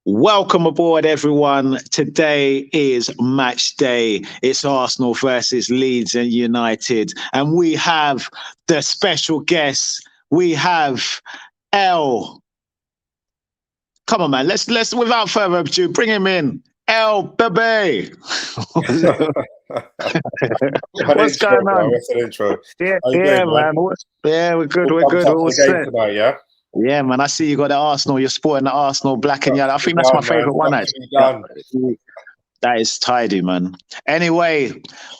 Welcome aboard, everyone. Today is match day. It's Arsenal versus Leeds and United. And we have the special guests. We have L. Come on, man. Let's without further ado, bring him in. El Bebe. What's Intro, going bro. on? What's an intro? Yeah, How you yeah, doing, man? man. Yeah, we're good. All We're pumped good. up We're for all the game set. tonight, yeah? Yeah, man. I see you got the Arsenal. You're sporting the Arsenal black and yellow. I think Absolutely that's my done, man. favorite one, Absolutely actually. done. That is tidy, man. Anyway,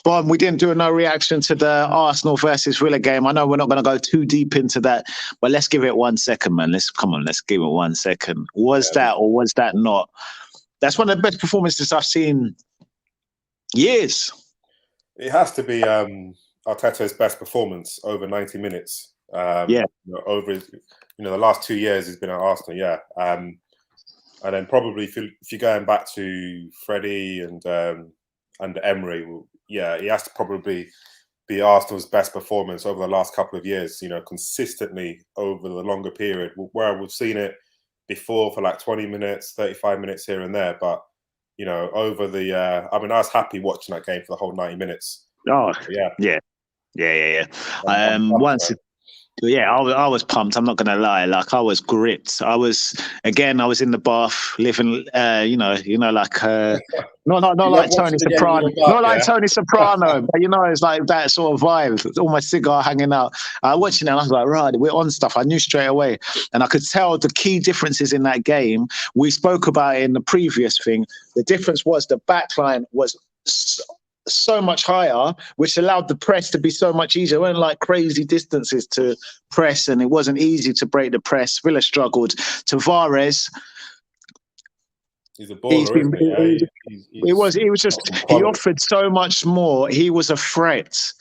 Bob, we didn't do no reaction to the Arsenal versus Villa game. I know we're not going to go too deep into that, but let's give it 1 second, man. Let's give it 1 second. Was Yeah, that or was that not? That's one of the best performances I've seen years. it has to be Arteta's best performance over 90 minutes. Yeah. The last 2 years he's been at Arsenal, yeah. And then probably if you're going back to Freddie and Emery, yeah, he has to probably be Arsenal's best performance over the last couple of years. Consistently over the longer period, where we've seen it before for like 20 minutes, 35 minutes here and there, but over the. I was happy watching that game for the whole 90 minutes. Oh, yeah. Once. Yeah, I was pumped. I'm not going to lie. Like I was gripped. I was in the bath, living, like not like Tony Soprano, not like Tony Soprano, but it's like that sort of vibe. It's all my cigar hanging out. Watching it, and I was like, right, we're on stuff. I knew straight away, and I could tell the key differences in that game. We spoke about it in the previous thing. The difference was the backline was so much higher, which allowed the press to be so much easier. It weren't like crazy distances to press, and it wasn't easy to break the press. Villa struggled. Tavares, he's a baller, he offered so much more. He was a threat.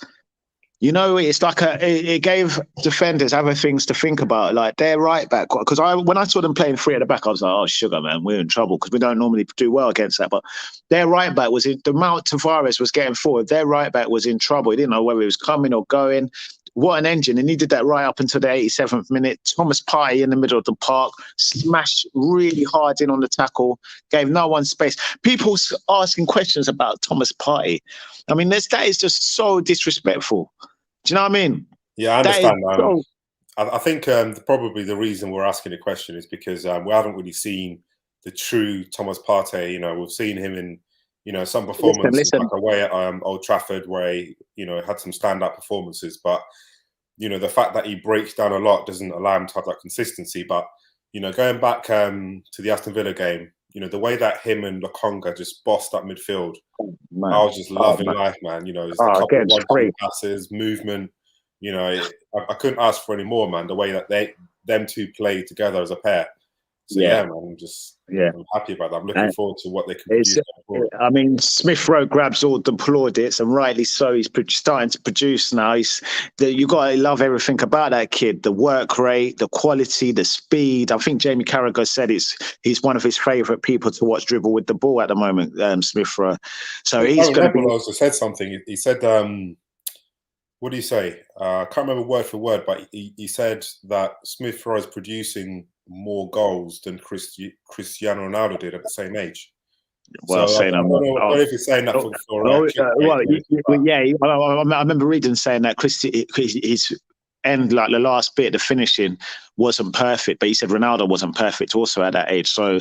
It's like it gave defenders other things to think about, like their right back. Because when I saw them playing three at the back, I was like, oh, sugar, man, we're in trouble because we don't normally do well against that. But their right back was the amount Tavares was getting forward. Their right back was in trouble. He didn't know whether he was coming or going. What an engine. And he did that right up until the 87th minute. Thomas Partey in the middle of the park, smashed really hard in on the tackle, gave no one space. People asking questions about Thomas Partey. I mean, that is just so disrespectful. Do you know what I mean? Yeah, I understand. I think probably the reason we're asking the question is because we haven't really seen the true Thomas Partey. We've seen him in some performances like away at Old Trafford where he had some standout performances, but the fact that he breaks down a lot doesn't allow him to have that consistency. But going back to the Aston Villa game, the way that him and Lokonga just bossed up midfield, I was just loving life, man. It's a couple of 1-2 passes, movement. I couldn't ask for any more, man. The way that them two play together as a pair. So man, I'm happy about that. I'm looking forward to what they can produce. I mean, Smith Rowe grabs all the plaudits, and rightly so. He's starting to produce now. You got to love everything about that kid: the work rate, the quality, the speed. I think Jamie Carragher said he's one of his favourite people to watch dribble with the ball at the moment. Smith Rowe. So he's going to be. Also said something. He said, "What do you say?" I can't remember word for word, but he said that Smith Rowe is producing more goals than Cristiano Ronaldo did at the same age. Well, so I don't know if he's saying that I remember reading saying that his end, like the last bit, the finishing wasn't perfect, but he said Ronaldo wasn't perfect also at that age. So,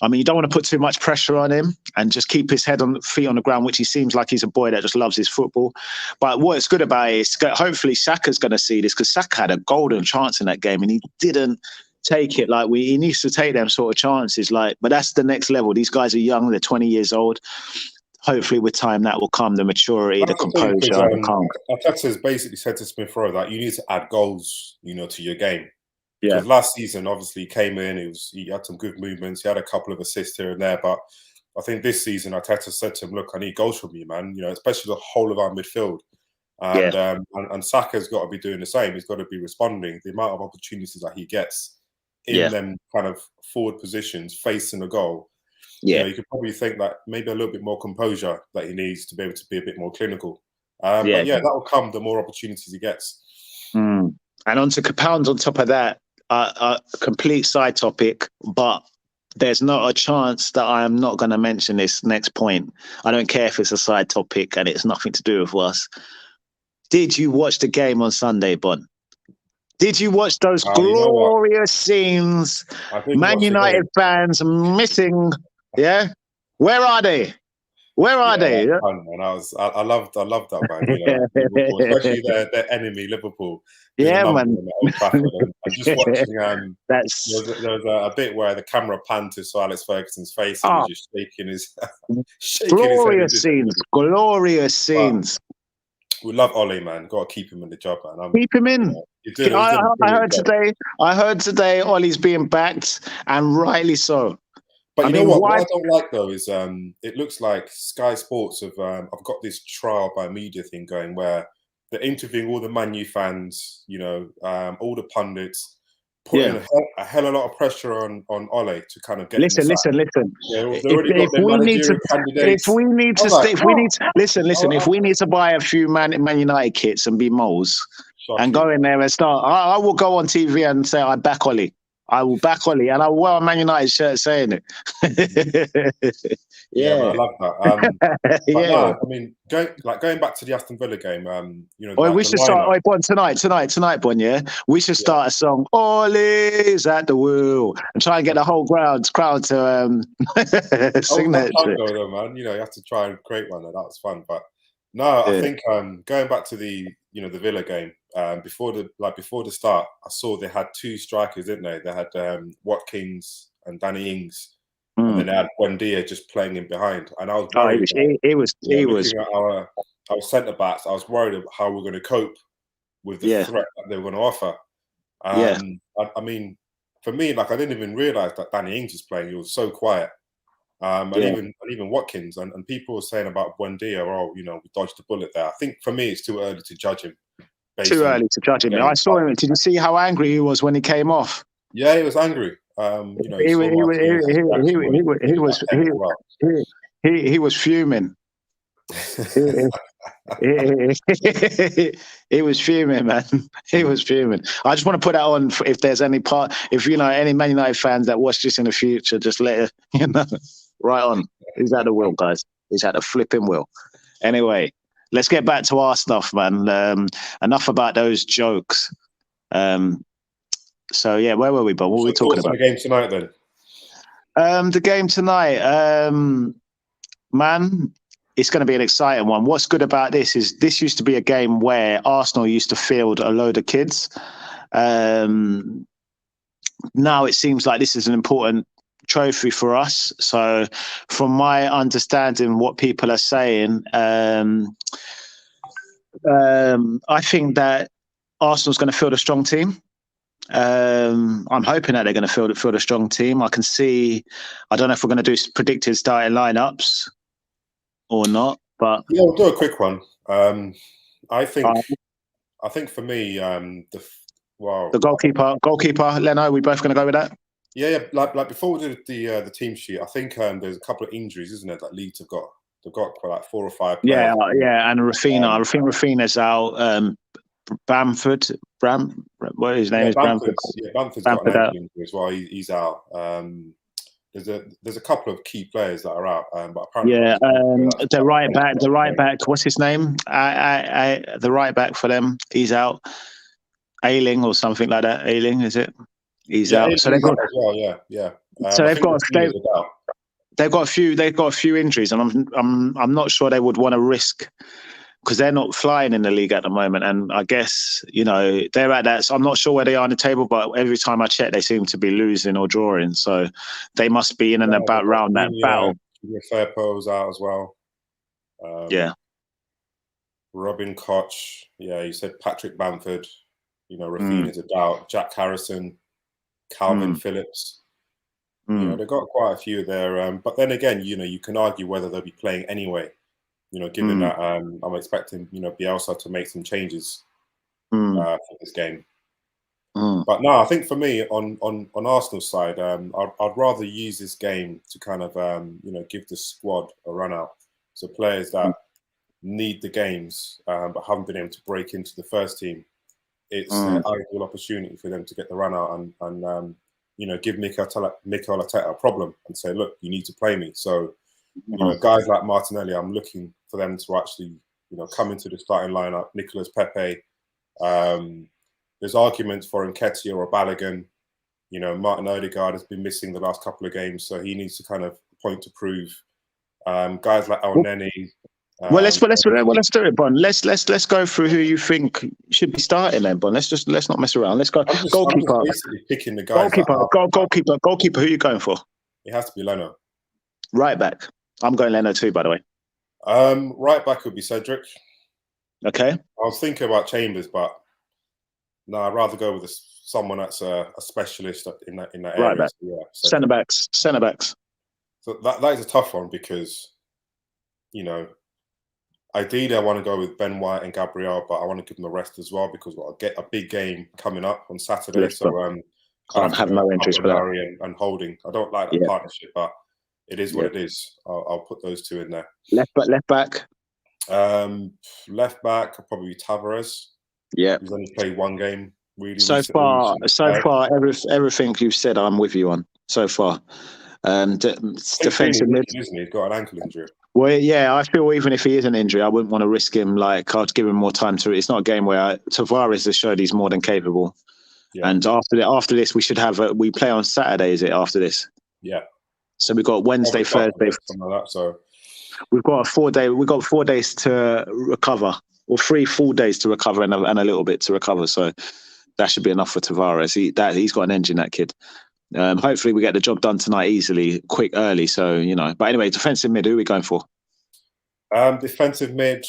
I mean, you don't want to put too much pressure on him and just keep his feet on the ground, which he seems like he's a boy that just loves his football. But what's good about it is hopefully Saka's going to see this, because Saka had a golden chance in that game and he didn't take it. Like he needs to take them sort of chances. But that's the next level. These guys are young; they're 20 years old. Hopefully, with time, that will come. The maturity, the composure. Arteta's basically said to Smith Rowe that you need to add goals, to your game. Yeah. Because last season, obviously, he came in. He had some good movements. He had a couple of assists here and there. But I think this season, Arteta said to him, "Look, I need goals from you, man. Especially the whole of our midfield." And Saka's got to be doing the same. He's got to be responding. The amount of opportunities that he gets in them kind of forward positions facing the goal. You could probably think that maybe a little bit more composure that he needs to be able to be a bit more clinical. But that will come the more opportunities he gets. And on to compound on top of that, a complete side topic, but there's not a chance that I am not going to mention this next point. I don't care if it's a side topic and it's nothing to do with us. Did you watch the game on Sunday, Bon? Did you watch those glorious scenes? Man United fans missing. Yeah, where are they? Where are they? Fun, man. I loved that, man. You know, Liverpool, especially their enemy, Liverpool. Yeah, man. At Old Trafford. And just watching, there was a bit where the camera panned to Sir Alex Ferguson's face and he was just shaking his glorious scenes. Glorious scenes. We love Ole, man. Got to keep him in the job, man. Keep him in. I heard today Ole's being backed, and rightly so. But you know what I don't like though is it looks like Sky Sports have got this trial by media thing going where they're interviewing all the Man U fans, you know, all the pundits, putting a hell of a lot of pressure on Ole to kind of get. Listen. If we need to buy a few Man United kits and be moles and go in there and start, I will go on TV and say I back Ole. I will back Ole, and I will wear a Man United shirt saying it. I love that. No, I mean, going back to the Aston Villa game, you know, we should start. Bon, tonight, Bon. Yeah, we should start a song. Ole's at the wheel, and try and get the whole crowd to sing that shit. Though, man, you know, you have to try and create one. That was fun, but no, I think going back to the Villa game. Before the start, I saw they had two strikers, didn't they? They had Watkins and Danny Ings, and then they had Buendia just playing in behind. And I was worried. Looking at our centre backs, I was worried about how we're going to cope with the threat that they were going to offer. I mean, for me, like I didn't even realise that Danny Ings was playing. He was so quiet. And even Watkins and people were saying about Buendia, we dodged the bullet there. I think for me, it's too early to judge him. Too early to judge him. I saw him. Did you see how angry he was when he came off? Yeah, he was angry. He was fuming. He was fuming, man. He was fuming. I just want to put that on if there's any any Man United fans that watch this in the future, just let it, right on. He's at the wheel, guys. He's at the flipping wheel. Anyway. Let's get back to our stuff, man. Enough about those jokes. So yeah, where were we, Bob? What were we talking about? The game tonight, then. The game tonight, man. It's going to be an exciting one. What's good about this is this used to be a game where Arsenal used to field a load of kids. Now it seems like this is an important trophy for us. So from my understanding, what people are saying, I think that Arsenal's going to field a strong team. I'm hoping that they're going to field a strong team. I can see, I don't know if we're going to do predicted starting lineups or not, but we'll do a quick one. I think for me, the goalkeeper, Leno, are we both going to go with that? Yeah. Like before we did the team sheet, I think there's a couple of injuries, isn't it, that Leeds have got. They've got like 4 or 5 players. And Rafinha. I think Rafinha's out. Bamford. What his name is? Bamford. Yeah, Bamford's got an ankle injury as well. He's out. There's a couple of key players that are out. But apparently, the right back. What's his name? The right back for them. He's out. Ailing or something like that. Ailing, is it? He's out. So they've got as well. Yeah. So they've got a few injuries, and I'm not sure they would want to risk, because they're not flying in the league at the moment. And I guess they're at that. So I'm not sure where they are on the table, but every time I check, they seem to be losing or drawing. So they must be in and about around that battle. Firpo's out as well. Robin Koch. Yeah, you said Patrick Bamford. Rafinha's a doubt. Jack Harrison. Calvin Phillips. They've got quite a few there. But then again, you can argue whether they'll be playing anyway. Given that I'm expecting, Bielsa to make some changes for this game. But no, I think for me, on Arsenal's side, I'd rather use this game to kind of, give the squad a run out. So players that need the games but haven't been able to break into the first team, it's an ideal opportunity for them to get the run out and give Mikel Arteta a problem and say, look, you need to play me. So, guys like Martinelli, I'm looking for them to actually, come into the starting lineup. Nicolas Pepe. There's arguments for Nketiah or Balogun. Martin Odegaard has been missing the last couple of games, so he needs to kind of point to prove. Guys like El Neni. Let's do it, Bon. Let's go through who you think should be starting then, Bon. Let's not mess around. Let's go. Goalkeeper. I'm just basically picking the guys. Goalkeeper. Who are you going for? It has to be Leno. Right back. I'm going Leno too, by the way. Right back would be Cedric. Okay. I was thinking about Chambers, but no, I'd rather go with someone that's a specialist in that area. Right back. So, yeah, centre backs. So that is a tough one because, ideally I want to go with Ben White and Gabriel, but I want to give them a rest as well because we'll get a big game coming up on Saturday. Yes, so can't have no injuries for that. And Holding. I don't like that partnership, but it is what it is. I'll put those two in there. Left back. Left back, probably Tavares. Yeah. He's only played one game. Really. So far, everything you've said, I'm with you on. So far, defensive mid. Isn't he? He's got an ankle injury. Well, yeah, I feel even if he is an injury, I wouldn't want to risk him. Like, I'd give him more time to. It's not a game where Tavares has showed he's more than capable. Yeah. And after this, we should have we play on Saturday. Is it after this? Yeah. So we've got Wednesday, Thursday. Something like that, so we've got 4 day. We've got 4 days to recover, or 3 full days to recover, and a little bit to recover. So that should be enough for Tavares. He's got an engine, that kid. Hopefully we get the job done tonight easily, quick, early. So, but anyway, defensive mid, who are we going for? Defensive mid.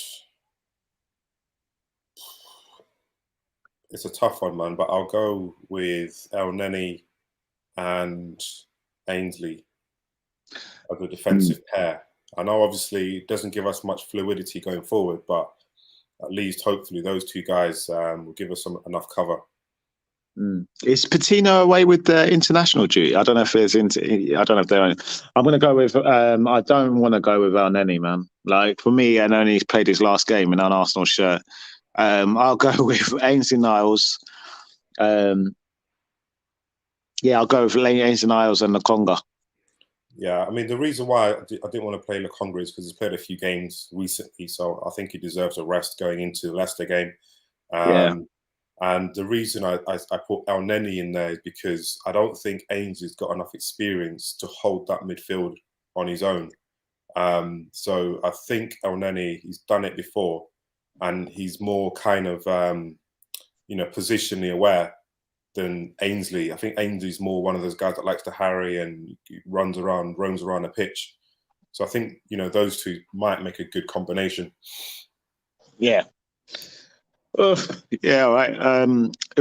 It's a tough one, man, but I'll go with El Neni and Ainsley as a defensive pair. I know obviously it doesn't give us much fluidity going forward, but at least hopefully those two guys will give us enough cover. Is Patino away with the international duty? I don't know if there's I don't know if they're. I'm going to go with. I don't want to go with El Neni, man. Like for me, El Neni's played his last game in an Arsenal shirt. I'll go with Ainsley Niles. I'll go with Ainsley Niles and Lokonga. Yeah, I mean the reason why I didn't want to play Lokonga is because he's played a few games recently, so I think he deserves a rest going into the Leicester game. And the reason I put El Neni in there is because I don't think Ainsley's got enough experience to hold that midfield on his own. So I think El Neni, he's done it before, and he's more kind of, positionally aware than Ainsley. I think Ainsley's more one of those guys that likes to harry and roams around the pitch. So I think, those two might make a good combination. Yeah. All right. Are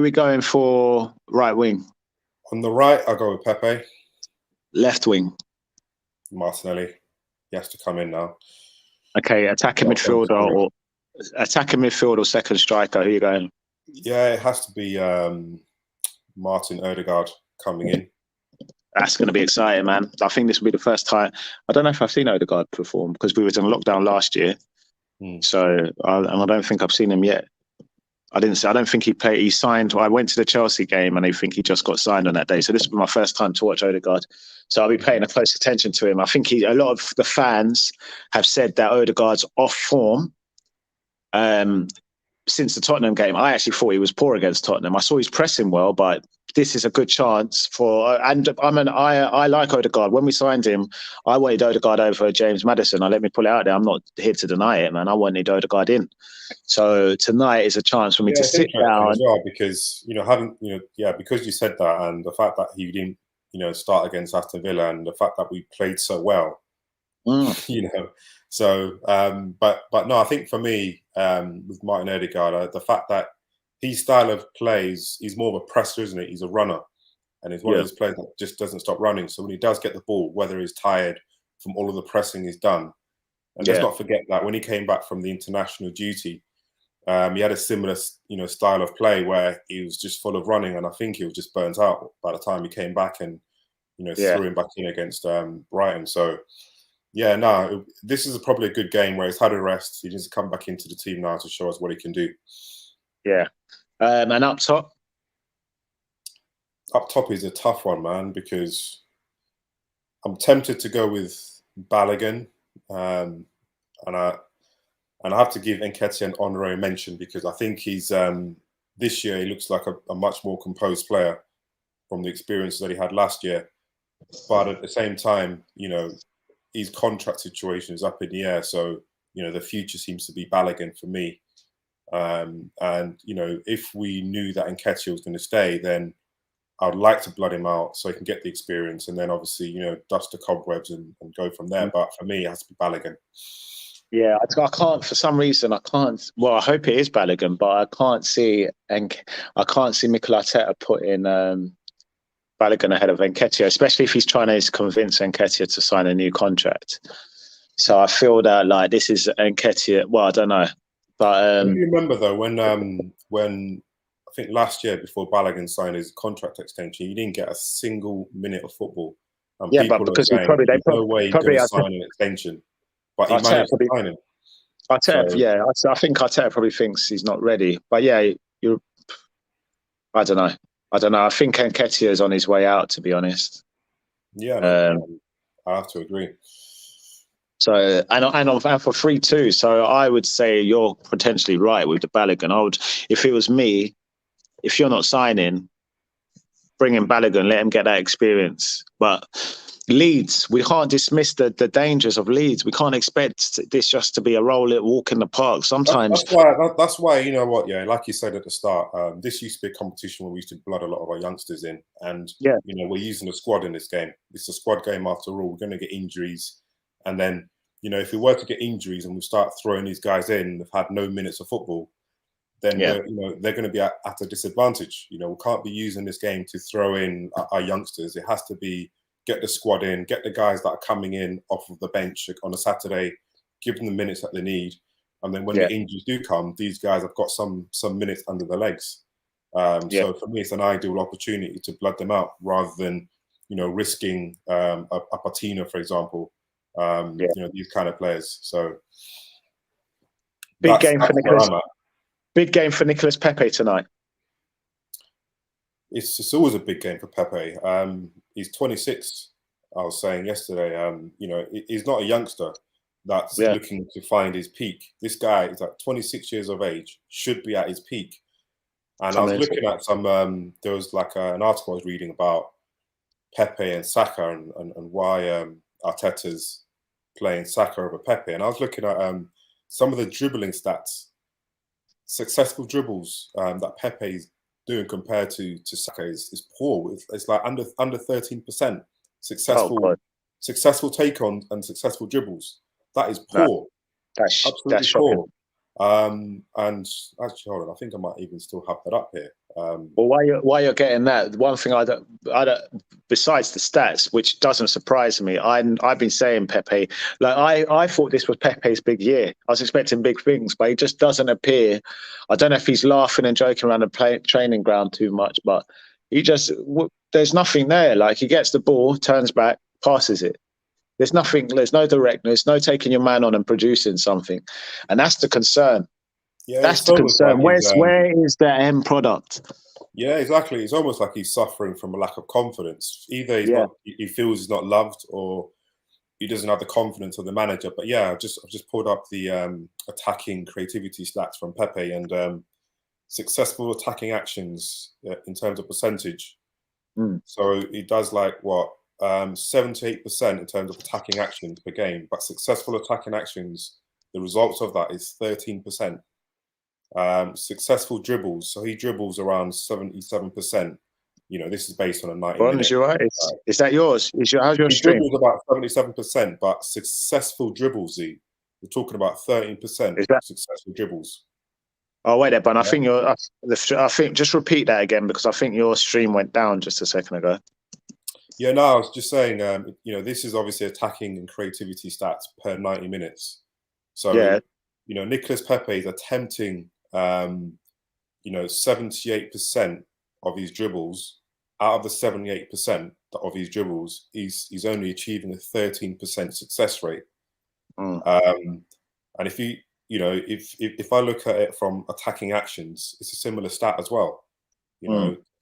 we going for right wing? On the right, I'll go with Pepe. Left wing? Martinelli. He has to come in now. Okay, attacking midfielder or second striker. Who are you going? Yeah, it has to be Martin Odegaard coming in. That's going to be exciting, man. I think this will be the first time. I don't know if I've seen Odegaard perform because we was in lockdown last year. So I don't think I've seen him yet. I don't think he played. He signed. I went to the Chelsea game, and I think he just got signed on that day. So this will be my first time to watch Odegaard. So I'll be paying a close attention to him. I think a lot of the fans have said that Odegaard's off form since the Tottenham game. I actually thought he was poor against Tottenham. I saw he's pressing well, but this is a good chance for. And I like Odegaard. When we signed him, I wanted Odegaard over James Maddison. Let me pull it out there. I'm not here to deny it, man. I wanted Odegaard in. So tonight is a chance for me to sit down as well, because because you said that, and the fact that he didn't start against Aston Villa, and the fact that we played so well, So, but no, I think for me with Martin Odegaard, the fact that his style of plays, he's more of a presser, isn't it? He's a runner, and he's one of those players that just doesn't stop running. So when he does get the ball, whether he's tired from all of the pressing he's done. And let's not forget that when he came back from the international duty, he had a similar, style of play where he was just full of running, and I think he was just burnt out by the time he came back and, threw him back in against Brighton. So, this is probably a good game where he's had a rest. He needs to come back into the team now to show us what he can do. Yeah, and up top, Up top is a tough one, man, because I'm tempted to go with Balogun, and I have to give Nketiah an honorary mention because I think he's this year he looks like a much more composed player from the experience that he had last year. But at the same time, his contract situation is up in the air, so the future seems to be Balogun for me. And if we knew that Nketiah was going to stay, then I'd like to blood him out so he can get the experience, and then obviously dust the cobwebs and go from there. But for me, it has to be Balogun. Yeah, I can't, for some reason, I can't. Well, I hope it is Balogun, but I can't see Mikel Arteta putting Balogun ahead of Nketiah, especially if he's trying to convince Nketiah to sign a new contract. So I feel that like this is Nketiah. Well, I don't know, but do you remember though when I think last year before Balogun signed his contract extension, he didn't get a single minute of football, and yeah, people but because are saying there's no way he's going to sign an extension. But he managed to sign him. I think Arteta probably thinks he's not ready. But yeah, I don't know. I think Nketiah is on his way out, to be honest. Yeah, I have to agree. So and for 3-2, so I would say you're potentially right with the Balogun. If it was me, if you're not signing, bring in Balogun, let him get that experience. But Leeds, we can't dismiss the dangers of Leeds. We can't expect this just to be a walk in the park. Sometimes that's why you know what, yeah, like you said at the start, this used to be a competition where we used to blood a lot of our youngsters in, and we're using a squad in this game. It's a squad game after all. We're going to get injuries, and then if we were to get injuries and we start throwing these guys in, they've had no minutes of football, then they're going to be at a disadvantage. We can't be using this game to throw in our youngsters. It has to be get the squad in, get the guys that are coming in off of the bench on a Saturday, give them the minutes that they need, and then when the injuries do come, these guys have got some minutes under their legs. So for me, it's an ideal opportunity to blood them out rather than risking a Patino, for example. These kind of players. So big game for Nicolas Pepe tonight. It's always a big game for Pepe. He's 26. I was saying yesterday. He's not a youngster that's looking to find his peak. This guy is at 26 years of age, should be at his peak. And I was looking at some. There was like an article I was reading about Pepe and Saka and why Arteta's playing Saka over Pepe. And I was looking at some of the dribbling stats, successful dribbles that Pepe's doing compared to Saka is poor. It's like under 13% successful take on and successful dribbles. That is poor. That's absolutely shocking. Poor. And actually, hold on, I think I might even still have that up here. Well, while you're getting that, one thing I don't, besides the stats, which doesn't surprise me, I've been saying Pepe, like I thought this was Pepe's big year. I was expecting big things, but he just doesn't appear. I don't know if he's laughing and joking around the training ground too much, but there's nothing there. Like he gets the ball, turns back, passes it. There's nothing. There's no directness, no taking your man on and producing something, and that's the concern. Yeah, that's the concern. Where is the end product? Yeah, exactly. It's almost like he's suffering from a lack of confidence. Either he feels he's not loved, or he doesn't have the confidence of the manager. But yeah, I've just pulled up the attacking creativity stats from Pepe and successful attacking actions in terms of percentage. So he does 78% in terms of attacking actions per game, but successful attacking actions, the results of that is 13%. Successful dribbles, so he dribbles around 77%. This is based on a 90 minute. You're right. Is that yours? How's your stream? Dribbles about 77%, but successful dribbles, we're talking about 13% successful dribbles. Oh wait there, but I think just repeat that again, because I think your stream went down just a second ago. Yeah, no, I was just saying, this is obviously attacking and creativity stats per 90 minutes. So, Nicolas Pepe is attempting 78% of his dribbles. Out of the 78% of his dribbles, he's only achieving a 13% success rate. And if if I look at it from attacking actions, it's a similar stat as well.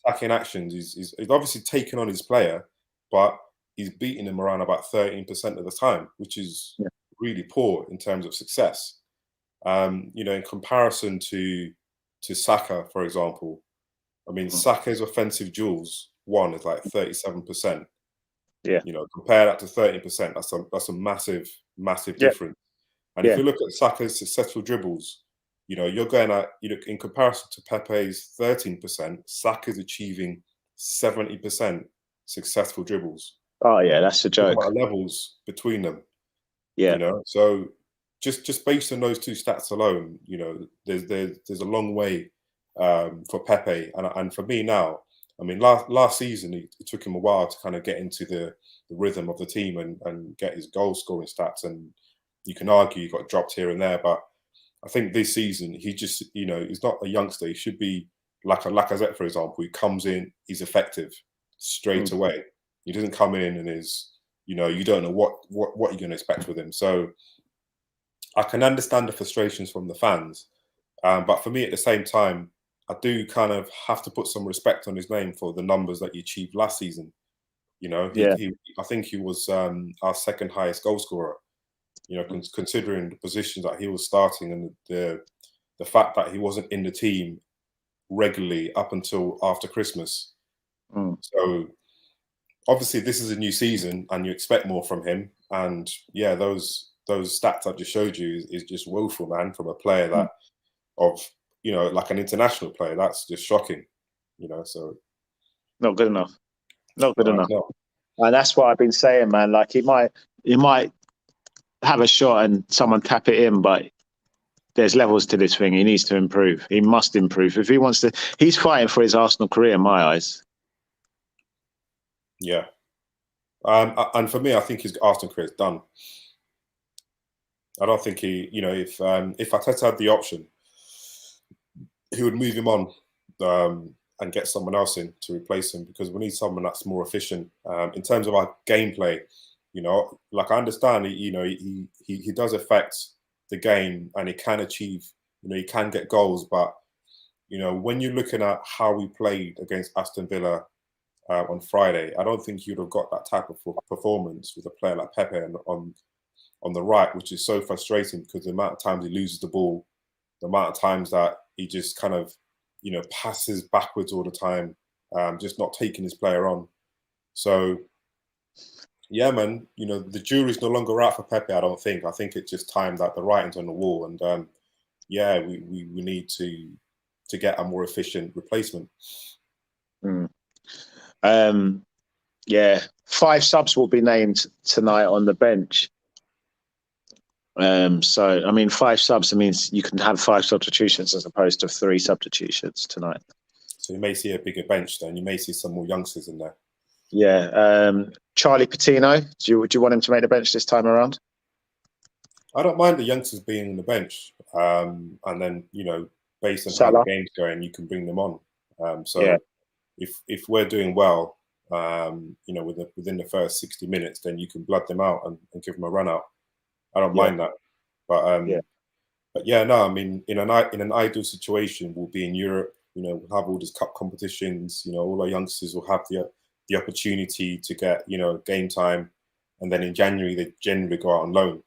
attacking actions, he's obviously taken on his player, but he's beating him around about 13% of the time, which is really poor in terms of success. In comparison to Saka, for example, I mean, Saka's offensive duels won is like 37%. Yeah. Compare that to 13%. That's a massive difference. And if you look at Saka's successful dribbles, you're going at, in comparison to Pepe's 13%, Saka's achieving 70% successful dribbles. Oh yeah, that's a joke. Levels between them. Yeah. So just based on those two stats alone, there's a long way for Pepe and for me now. I mean, last season it took him a while to kind of get into the rhythm of the team and get his goal scoring stats. And you can argue he got dropped here and there, but I think this season he just, he's not a youngster. He should be like a Lacazette, for example. He comes in, he's effective straight away. He doesn't come in and is, you don't know what you're going to expect with him. So I can understand the frustrations from the fans, but for me at the same time, I do kind of have to put some respect on his name for the numbers that he achieved last season. I think he was our second highest goal scorer. Considering the positions that he was starting and the fact that he wasn't in the team regularly up until after Christmas. So obviously this is a new season and you expect more from him. And yeah, those stats I just showed you is just woeful, man, from a player that like an international player. That's just shocking, so. Not good enough. Not good enough. No. And that's what I've been saying, man. Like he might have a shot and someone tap it in, but there's levels to this thing. He needs to improve. He must improve. If he wants to, he's fighting for his Arsenal career in my eyes. Yeah. And for me, I think his Arsenal career is done. I don't think he, if Arteta had the option, he would move him on and get someone else in to replace him, because we need someone that's more efficient in terms of our gameplay. Like I understand, he does affect the game and he can achieve, he can get goals, but when you're looking at how we played against Aston Villa on Friday, I don't think you'd have got that type of performance with a player like Pepe on the right, which is so frustrating because the amount of times he loses the ball, the amount of times that he just kind of, passes backwards all the time, just not taking his player on. So, yeah, man, the jury's no longer out for Pepe, I don't think. I think it's just time that the writing's on the wall. And, we need to get a more efficient replacement. 5 subs will be named tonight on the bench. So, I mean, 5 subs, it means you can have 5 substitutions as opposed to 3 substitutions tonight. So you may see a bigger bench then. You may see some more youngsters in there. Yeah. Charlie Patino, do you want him to make the bench this time around? I don't mind the youngsters being on the bench. And then, based on Salah. how the game's going, you can bring them on. If we're doing well, within the first 60 minutes, then you can blood them out and give them a run out. I don't mind that, but no. I mean, in an ideal situation, we'll be in Europe. We'll have all these cup competitions. All our youngsters will have the opportunity to get game time, and then in January they generally go out on loan.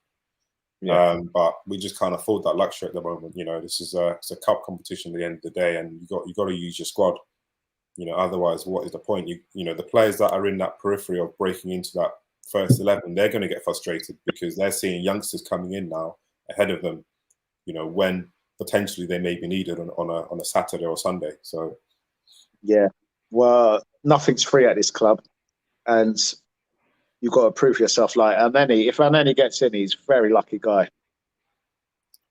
But we just can't afford that luxury at the moment. This is it's a cup competition at the end of the day, and you got to use your squad. Otherwise, what is the point? The players that are in that periphery of breaking into that first 11, they're going to get frustrated because they're seeing youngsters coming in now ahead of them, when potentially they may be needed on a Saturday or Sunday. So, yeah, well, nothing's free at this club, and you've got to prove yourself. Like if Aneni gets in, he's a very lucky guy.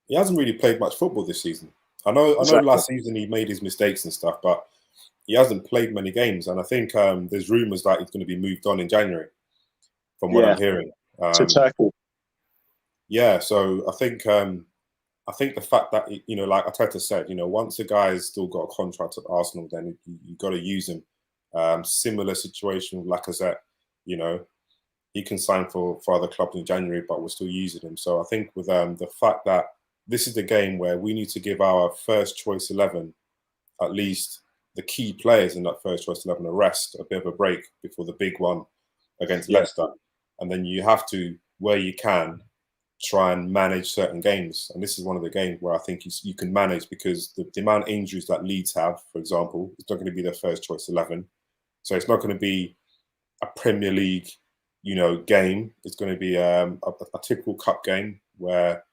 He hasn't really played much football this season. I know last season he made his mistakes and stuff, but he hasn't played many games. And I think there's rumours that he's going to be moved on in January, from what I'm hearing. To Turkey. Yeah, so I think the fact that like Arteta said, once a guy's still got a contract at Arsenal, then you got to use him. Similar situation with Lacazette. He can sign for other clubs in January, but we're still using him. So I think with the fact that this is the game where we need to give our first choice 11 at least the key players in that first choice 11 a rest, a bit of a break before the big one against Leicester. And then you have to, where you can, try and manage certain games. And this is one of the games where I think you can manage, because the amount of injuries that Leeds have, for example, it's not going to be their first choice 11. So it's not going to be a Premier League, game. It's going to be a typical cup game where,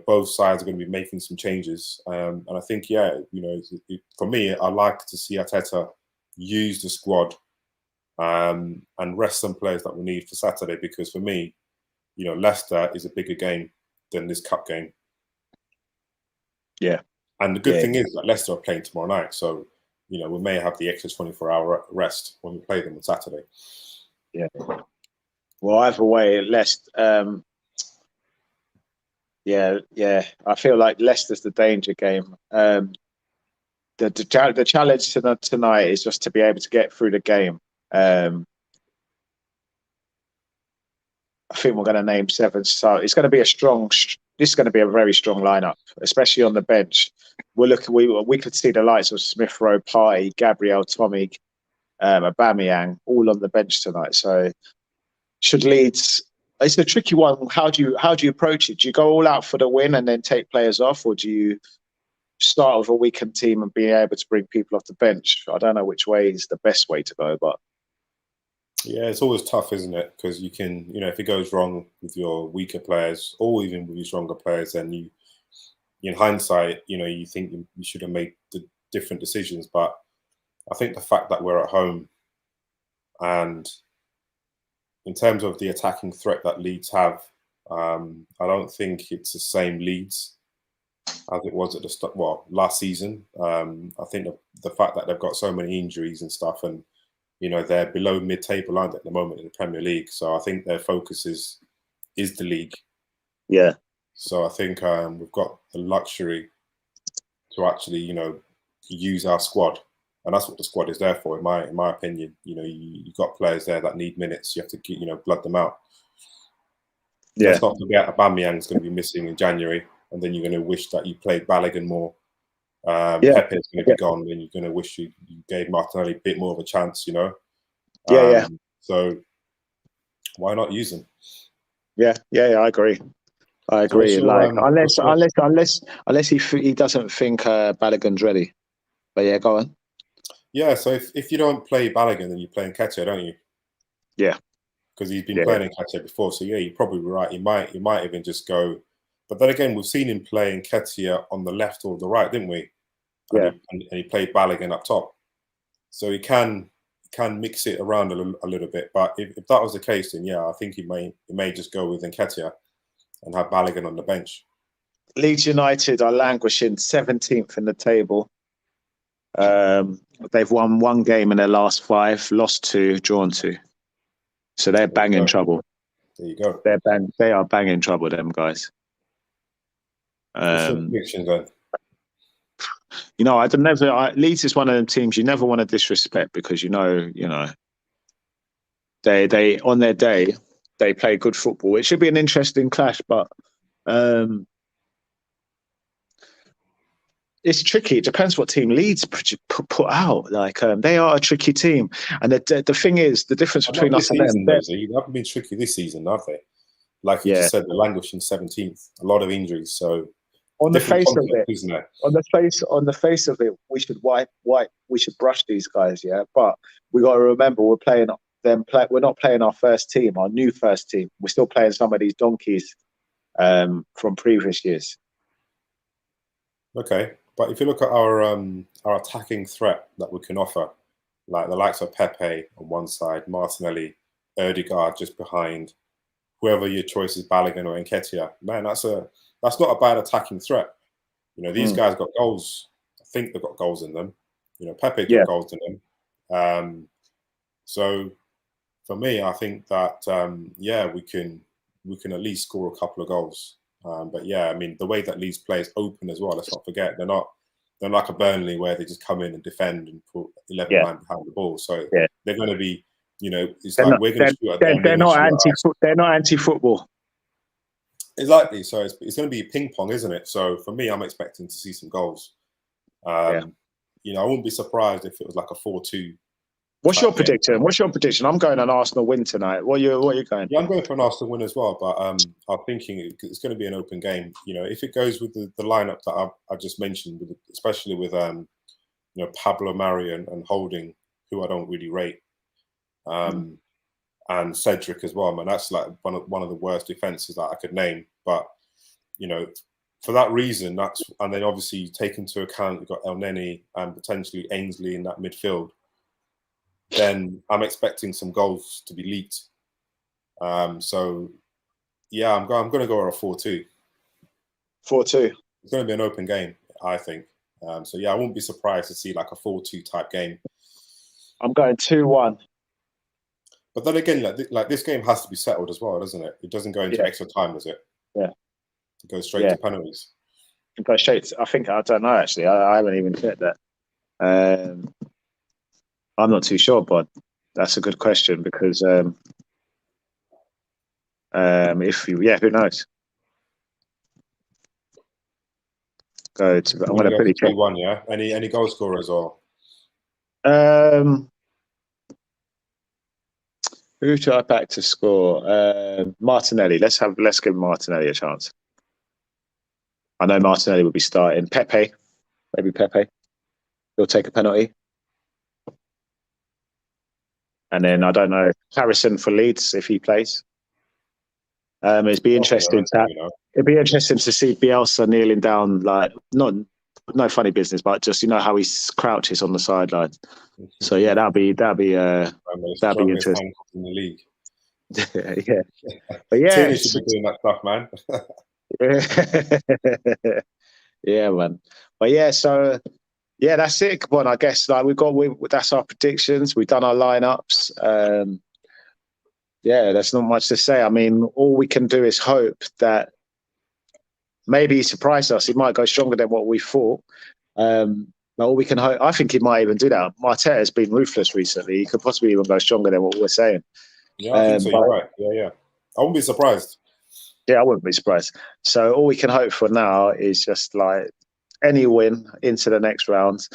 both sides are going to be making some changes. And I think, for me, I like to see Arteta use the squad and rest some players that we need for Saturday, because for me, Leicester is a bigger game than this cup game. Yeah. And the good thing is that Leicester are playing tomorrow night. So, we may have the extra 24-hour rest when we play them on Saturday. Yeah. Well, either way, Leicester, I feel like Leicester's the danger game. The challenge tonight is just to be able to get through the game. I think we're going to name 7. So it's going to be this is going to be a very strong lineup, especially on the bench. We could see the likes of Smith Rowe, Partey, Gabriel, Tommy, Aubameyang, all on the bench tonight. So should Leeds? It's a tricky one. How do you approach it? Do you go all out for the win and then take players off, or do you start with a weakened team and be able to bring people off the bench? I don't know which way is the best way to go, but. Yeah, it's always tough, isn't it? Because you can, if it goes wrong with your weaker players or even with your stronger players, then you, in hindsight, you think you should have made the different decisions. But I think the fact that we're at home, and in terms of the attacking threat that Leeds have, I don't think it's the same Leeds as it was at the start. Well, last season, I think the fact that they've got so many injuries and stuff, and they're below mid-table, aren't they, at the moment in the Premier League? So I think their focus is the league. Yeah. So I think we've got the luxury to actually, use our squad, and that's what the squad is there for, in my opinion. You've got players there that need minutes. You have to, blood them out. Yeah. Let's not forget Aubameyang is going to be missing in January, and then you're going to wish that you played Balogun more. Pepe is going to be gone, and you're going to wish you gave Martinelli a bit more of a chance, So why not use him? Yeah, I agree. So unless he doesn't think Balogun's ready. But yeah, go on. Yeah, so if you don't play Balogun, then you play Nketiah, don't you? Yeah, because he's been playing Nketiah before. So yeah, you're probably right. You might even just go. But then again, we've seen him play Nketiah on the left or the right, didn't we? And he played Balogun up top, so he can mix it around a little bit. But if that was the case, then yeah, I think he may just go with Nketiah and have Balogun on the bench. Leeds United are languishing 17th in the table. They've won 1 game in their last 5, lost 2, drawn 2. So they're banging trouble. There you go. They are banging trouble, them guys. What's your prediction then? Leeds is one of them teams you never want to disrespect, because they on their day they play good football. It should be an interesting clash, but it's tricky. It depends what team Leeds put out. Like they are a tricky team, and the thing is, the difference between us and them. They haven't been tricky this season, have they? Like you just said, they're languishing 17th. A lot of injuries, so. On the face of it, isn't it? On the face of it, we should we should brush these guys, yeah. But we got to remember we're playing them. We're not playing our first team, our new first team. We're still playing some of these donkeys from previous years. Okay, but if you look at our attacking threat that we can offer, like the likes of Pepe on one side, Martinelli, Ødegaard just behind, whoever your choice is, Balogun or Nketiah, man, that's not a bad attacking threat. These guys got goals. I think they've got goals in them. Pepe got goals in them. So for me, I think that we can at least score a couple of goals. But yeah, I mean, the way that Leeds play is open as well. Let's not forget they're like a Burnley where they just come in and defend and put 11 man behind the ball. So they're going to be, it's like we're going to shoot at them. They're not anti-football. Exactly. So it's going to be ping pong, isn't it? So for me, I'm expecting to see some goals. I wouldn't be surprised if it was like a 4-2. What's your prediction? I'm going on Arsenal win tonight. What are you going? Yeah, I'm going for an Arsenal win as well, but I'm thinking it's going to be an open game. If it goes with the lineup that I just mentioned, especially with Pablo Mari and Holding, who I don't really rate, and Cedric as well, man. That's like one of the worst defenses that I could name. But for that reason, and then obviously you take into account you've got El Neni and potentially Ainsley in that midfield, then I'm expecting some goals to be leaked. So yeah, I'm going to go on a 4-2. 4-2. It's going to be an open game, I think. So yeah, I wouldn't be surprised to see like a 4-2 type game. I'm going 2-1. But then again, like this game has to be settled as well, doesn't it? It doesn't go into extra time, does it? Yeah. It goes straight to penalties. It goes straight to, I don't know, actually. I haven't even checked that. I'm not too sure, but that's a good question because who knows? I'm going to pretty check. 2-1, yeah. Any goal scorers or? Who should I back to score? Martinelli. Let's give Martinelli a chance. I know Martinelli will be starting. Pepe, maybe Pepe. He'll take a penalty. And then I don't know, Harrison for Leeds if he plays. It'd be interesting. It'd be interesting to see Bielsa kneeling down, like no funny business, but just how he crouches on the sideline. So yeah, that'd be interesting in the league. Yeah, but yeah, Tierney should be doing that stuff, man. Yeah, man. But yeah, so yeah, that's it. Come on, I guess like that's our predictions. We've done our lineups. Yeah, there's not much to say. I mean, all we can do is hope that maybe he surprised us. He might go stronger than what we thought. But all we can hope, I think he might even do that. Arteta has been ruthless recently. He could possibly even go stronger than what we're saying. Yeah, I think so. You're right. Yeah. I wouldn't be surprised. Yeah, I wouldn't be surprised. So all we can hope for now is just like any win into the next round.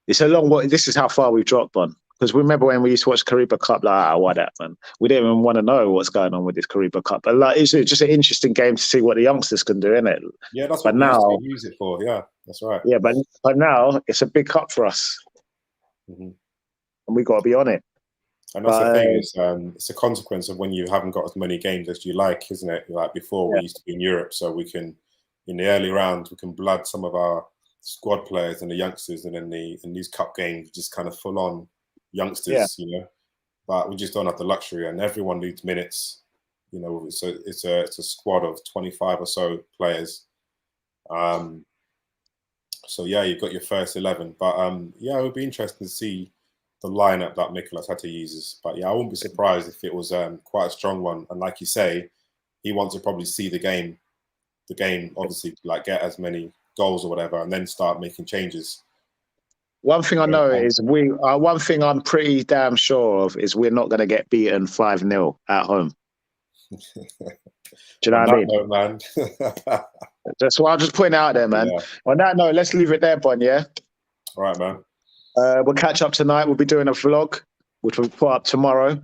It's a long way. This is how far we've dropped on. Because remember when we used to watch Caribou Cup, like, why that, man? We didn't even want to know what's going on with this Caribou Cup. But like, it's just an interesting game to see what the youngsters can do, isn't it? Yeah, that's what we used to use it for. Yeah, that's right. Yeah, but now it's a big cup for us. And we got to be on it. And that's the thing, is it's a consequence of when you haven't got as many games as you like, isn't it? Like before, we used to be in Europe, so we can, in the early rounds, we can blood some of our squad players and the youngsters, and then in these cup games, just kind of full on youngsters, but we just don't have the luxury, and everyone needs minutes. So it's a squad of 25 or so players. So yeah, you've got your first 11, but yeah, it would be interesting to see the lineup that Mikel Arteta uses. But yeah, I wouldn't be surprised if it was quite a strong one. And like you say, he wants to probably see the game obviously, like get as many goals or whatever, and then start making changes. One thing I know is one thing I'm pretty damn sure of is we're not going to get beaten 5-0 at home. Do you know what I mean? Note, man. That's what I'm just putting out there, man. Yeah. On that note, let's leave it there, Bon, yeah? All right, man. We'll catch up tonight. We'll be doing a vlog, which we'll put up tomorrow.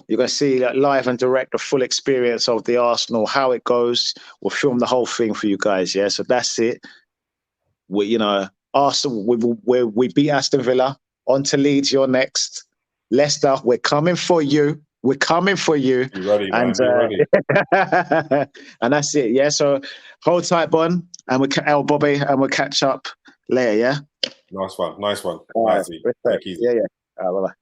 You're going to see live and direct the full experience of the Arsenal, how it goes. We'll film the whole thing for you guys, yeah? So that's it. Arsenal, we beat Aston Villa. On to Leeds, you're next. Leicester, we're coming for you. We're coming for you. You ready, man? You ready. And that's it, yeah? So hold tight, Bon, and Bobby, and we'll catch up later, yeah? Nice one. All right, Take it easy. Yeah. Bye-bye.